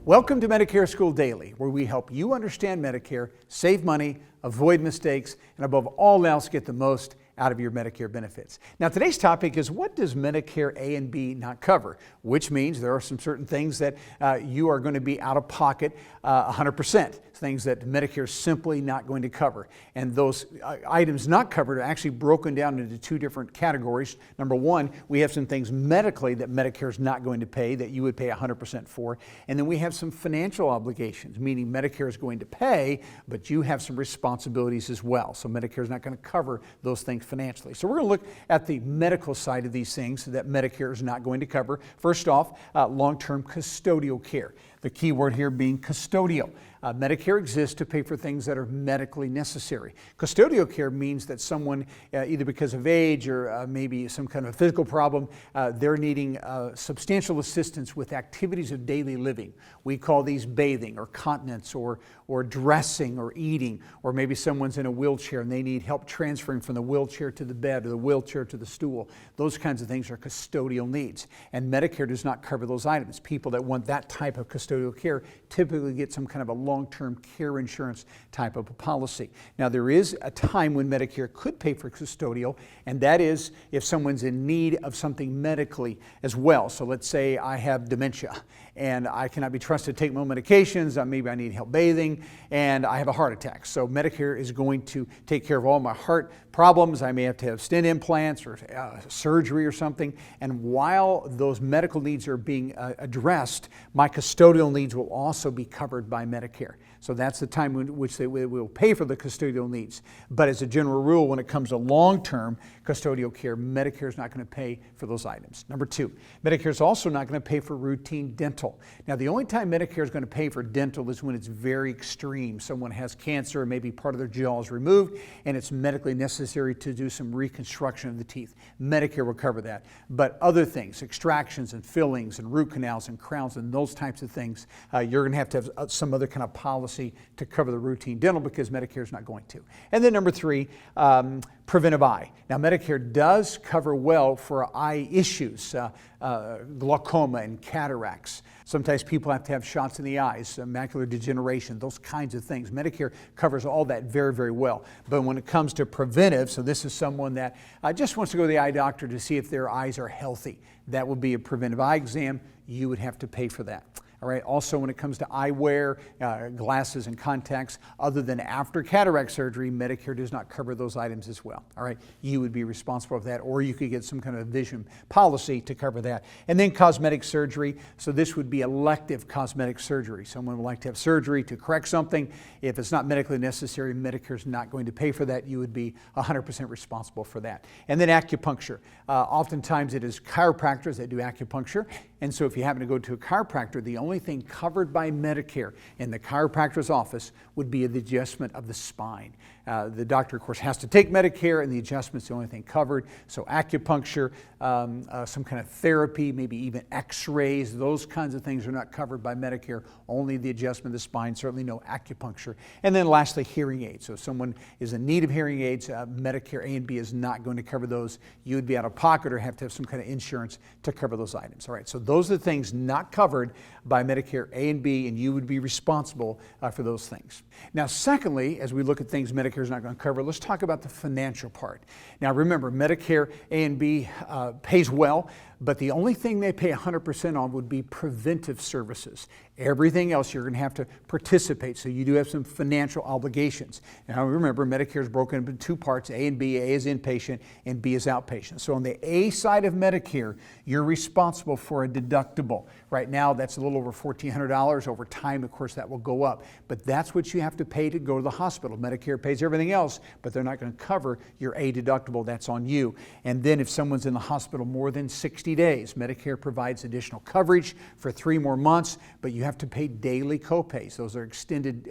Welcome to Medicare School Daily, where we help you understand Medicare, save money, avoid mistakes, and above all else, get the most out of your Medicare benefits. Now, today's topic is, what does Medicare A and B not cover? Which means there are some certain things that you are going to be out of pocket 100%, things that Medicare is simply not going to cover. And those items not covered are actually broken down into two different categories. Number one, we have some things medically that Medicare is not going to pay that you would pay 100% for. And then we have some financial obligations, meaning Medicare is going to pay, but you have some responsibilities as well. So Medicare is not going to cover those things financially. So we're going to look at the medical side of these things that Medicare is not going to cover. First off, long-term custodial care. The key word here being custodial. Medicare exists to pay for things that are medically necessary. Custodial care means that someone, either because of age or maybe some kind of physical problem, they're needing substantial assistance with activities of daily living. We call these bathing or continence or dressing or eating, or maybe someone's in a wheelchair and they need help transferring from the wheelchair to the bed or the wheelchair to the stool. Those kinds of things are custodial needs. And Medicare does not cover those items. People that want that type of custodial care typically get some kind of a long-term care insurance type of a policy. Now, there is a time when Medicare could pay for custodial, and that is if someone's in need of something medically as well. So let's say I have dementia and I cannot be trusted to take my medications, maybe I need help bathing, and I have a heart attack. So Medicare is going to take care of all my heart problems. I may have to have stent implants or surgery or something. And while those medical needs are being addressed, my custodial needs will also be covered by Medicare. So that's the time in which they will pay for the custodial needs. But as a general rule, when it comes to long-term custodial care, Medicare is not going to pay for those items. Number two, Medicare is also not going to pay for routine dental. Now, the only time Medicare is going to pay for dental is when it's very extreme. Someone has cancer, maybe part of their jaw is removed, and it's medically necessary to do some reconstruction of the teeth. Medicare will cover that. But other things, extractions and fillings and root canals and crowns and those types of things, you're going to have some other kind of policy to cover the routine dental because Medicare is not going to. And then number three, preventive eye. Now, Medicare does cover well for eye issues, glaucoma and cataracts. Sometimes people have to have shots in the eyes, macular degeneration, those kinds of things. Medicare covers all that very, very well. But when it comes to preventive, so this is someone that just wants to go to the eye doctor to see if their eyes are healthy. That would be a preventive eye exam. You would have to pay for that. All right. Also, when it comes to eyewear, glasses and contacts, other than after cataract surgery, Medicare does not cover those items as well. All right. You would be responsible for that, or you could get some kind of vision policy to cover that. And then cosmetic surgery. So this would be elective cosmetic surgery. Someone would like to have surgery to correct something. If it's not medically necessary, Medicare is not going to pay for that. You would be 100% responsible for that. And then acupuncture. Oftentimes it is chiropractors that do acupuncture. And so if you happen to go to a chiropractor, the only thing covered by Medicare in the chiropractor's office would be the adjustment of the spine. The doctor, of course, has to take Medicare, and the adjustment's the only thing covered. So acupuncture, some kind of therapy, maybe even x-rays, those kinds of things are not covered by Medicare. Only the adjustment of the spine, certainly no acupuncture. And then lastly, hearing aids. So if someone is in need of hearing aids, Medicare A and B is not going to cover those. You would be out of pocket or have to have some kind of insurance to cover those items. All right, so those are the things not covered by Medicare A and B, and you would be responsible for those things. Now, secondly, as we look at things Medicare is not going to cover, let's talk about the financial part. Now, remember, Medicare A and B pays well, but the only thing they pay 100% on would be preventive services. Everything else you're going to have to participate, so you do have some financial obligations. Now remember, Medicare is broken into two parts, A and B. A is inpatient and B is outpatient. So on the A side of Medicare, you're responsible for a deductible. Right now that's a little over $1,400. Over time, of course, that will go up. But that's what you have to pay to go to the hospital. Medicare pays everything else, but they're not going to cover your A deductible. That's on you. And then if someone's in the hospital more than 60 days, Medicare provides additional coverage for 3 more months, but you have to pay daily copays. Those are extended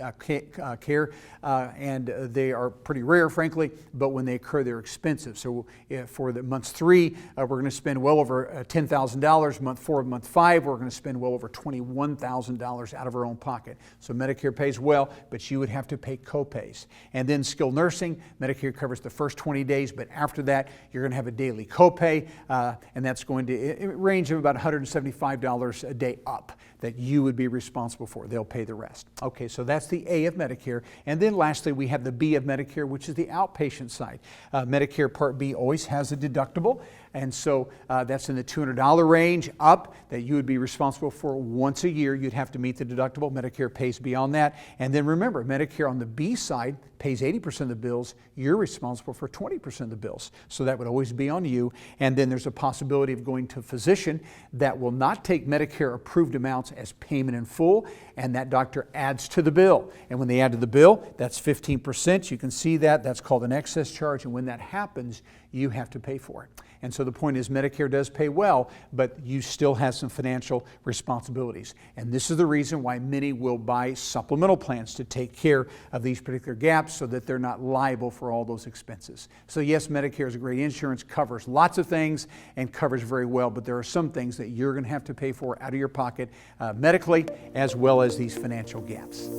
care, and they are pretty rare, frankly, but when they occur, they're expensive. So for the months 3, we're going to spend well over $10,000. Month 4 and month 5, we're going to spend well over $21,000 out of our own pocket. So Medicare pays well, but you would have to pay copays. And then skilled nursing, Medicare covers the first 20 days, but after that, you're going to have a daily copay, and that's going going to range of about $175 a day up that you would be responsible for. They'll pay the rest. Okay, so that's the A of Medicare. And then lastly, we have the B of Medicare, which is the outpatient side. Medicare Part B always has a deductible, and so that's in the $200 range up that you would be responsible for once a year. You'd have to meet the deductible. Medicare pays beyond that. And then remember, Medicare on the B side pays 80% of the bills. You're responsible for 20% of the bills. So that would always be on you. And then there's a possibility of going to a physician that will not take Medicare approved amounts as payment in full, and that doctor adds to the bill. And when they add to the bill, that's 15%. You can see that. That's called an excess charge. And when that happens, you have to pay for it. And so the point is, Medicare does pay well, but you still have some financial responsibilities. And this is the reason why many will buy supplemental plans to take care of these particular gaps so that they're not liable for all those expenses. So yes, Medicare is a great insurance, covers lots of things and covers very well, but there are some things that you're going to have to pay for out of your pocket medically, as well as these financial gaps.